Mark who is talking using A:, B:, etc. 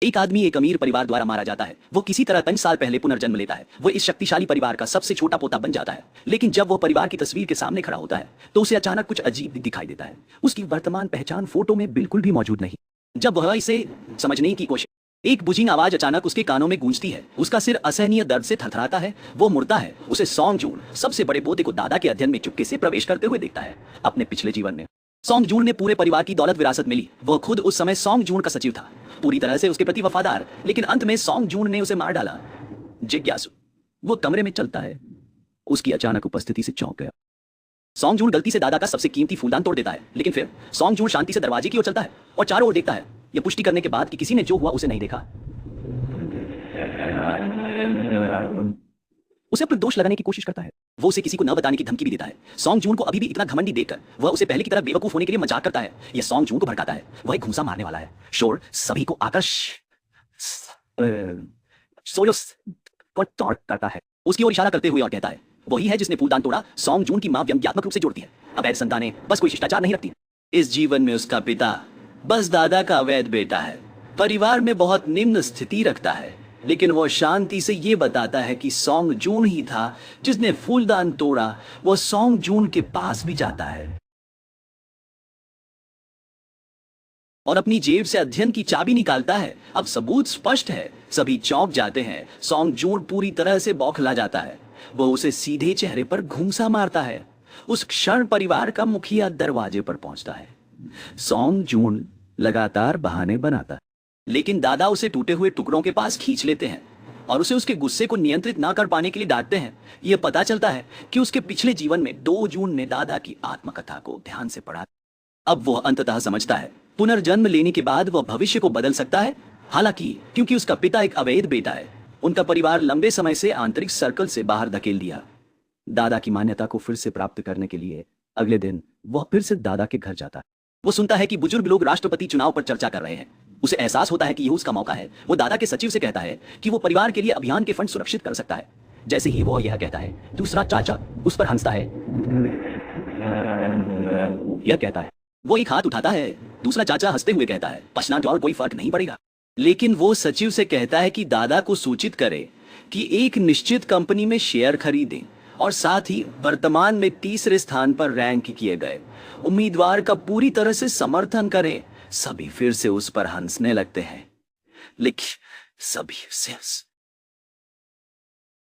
A: एक आदमी एक अमीर परिवार द्वारा मारा जाता है। वो किसी तरह 5 साल पहले पुनर्जन्म लेता है। वो इस शक्तिशाली परिवार का सबसे छोटा पोता बन जाता है। लेकिन जब वो परिवार की तस्वीर के सामने खड़ा होता है तो उसे अचानक कुछ अजीब दिखाई देता है। उसकी वर्तमान पहचान फोटो में बिल्कुल भी मौजूद नहीं। जब वह इसे समझने की कोशिश, एक बुझिंग आवाज अचानक उसके कानों में गूंजती है। उसका सिर असहनीय दर्द से थरथराता है। वो मुड़ता है। उसे सॉन्ग जून सबसे बड़े पोते को दादा के अध्ययन में चुपके से प्रवेश करते हुए देखता है। अपने पिछले जीवन में सॉन्ग जून ने पूरे परिवार की दौलत विरासत में ली। वह खुद उस समय सॉन्ग जून का सचिव था, पूरी तरह से उसके प्रति वफादार। लेकिन अंत में सॉन्ग जून ने उसे मार डाला। जिज्ञासु वो कमरे में चलता है। उसकी अचानक उपस्थिति से चौंक गया। सॉन्ग जून गलती से दादा का सबसे कीमती फूलदान तोड़ देता है। लेकिन फिर सॉन्ग जून शांति से दरवाजे की ओर चलता है और चारों ओर देखता है, यह पुष्टि करने के बाद कि किसी ने जो हुआ उसे नहीं देखा। उसे अपने दोष लगाने की कोशिश करता है। वो उसे किसी को न बताने की धमकी भी देता है। सॉन्ग जून को अभी भी इतना घमंडी देखकर वह उसे पहले की तरह बेवकूफ होने के लिए मजाक करता है। यह सॉन्ग जून को भड़काता है। वह एक घूंसा मारने वाला है। शोर सभी को करता है। उसकी ओर इशारा करते हुए और कहता है, वही है जिसने फूलदान तोड़ा। सॉन्ग जून की मां व्यंग्यात्मक रूप से जोड़ती है, अवैध संतानें बस कोई शिष्टाचार नहीं रखती। इस जीवन में उसका पिता बस दादा का अवैध बेटा है। परिवार में बहुत निम्न स्थिति रखता है। लेकिन वो शांति से ये बताता है कि सॉन्ग जून ही था जिसने फूलदान तोड़ा। वो सॉन्ग जून के पास भी जाता है और अपनी जेब से अध्ययन की चाबी निकालता है। अब सबूत स्पष्ट है। सभी चौंक जाते हैं। सॉन्ग जून पूरी तरह से बौखला जाता है। वो उसे सीधे चेहरे पर घूंसा मारता है। उस क्षण परिवार का मुखिया दरवाजे पर पहुंचता है। सॉन्ग जून लगातार बहाने बनाता है, लेकिन दादा उसे टूटे हुए टुकड़ों के पास खींच लेते हैं और उसे उसके गुस्से को नियंत्रित ना कर पाने के लिए डांटते हैं। यह पता चलता है कि उसके पिछले जीवन में 2 जून ने दादा की आत्मकथा को ध्यान से पढ़ा। अब वह अंततः समझता है, पुनर्जन्म लेने के बाद वह भविष्य को बदल सकता है। हालांकि क्योंकि उसका पिता एक अवैध बेटा है, उनका परिवार लंबे समय से आंतरिक सर्कल से बाहर धकेल दिया। दादा की मान्यता को फिर से प्राप्त करने के लिए अगले दिन वह फिर से दादा के घर जाता है। वो सुनता है कि बुजुर्ग लोग राष्ट्रपति चुनाव पर चर्चा कर रहे हैं। उसे एहसास होता है कि यह उसका मौका है। वो दादा के सचिव से कहता है कि वो परिवार के लिए अभियान के फंड सुरक्षित कर सकता है। जैसे ही वो यह कहता है, दूसरा चाचा उस पर हंसता है। यह कहता है, वो एक हाथ उठाता है। दूसरा चाचा हंसते हुए कहता है, पछना और कोई फर्क नहीं पड़ेगा। लेकिन वो सचिव से कहता है कि दादा को सूचित करे कि एक निश्चित कंपनी में शेयर खरीदें और साथ ही वर्तमान में तीसरे स्थान पर रैंक किए गए उम्मीदवार का पूरी तरह से समर्थन करें। सभी फिर से उस पर हंसने लगते हैं, लेकिन सभी से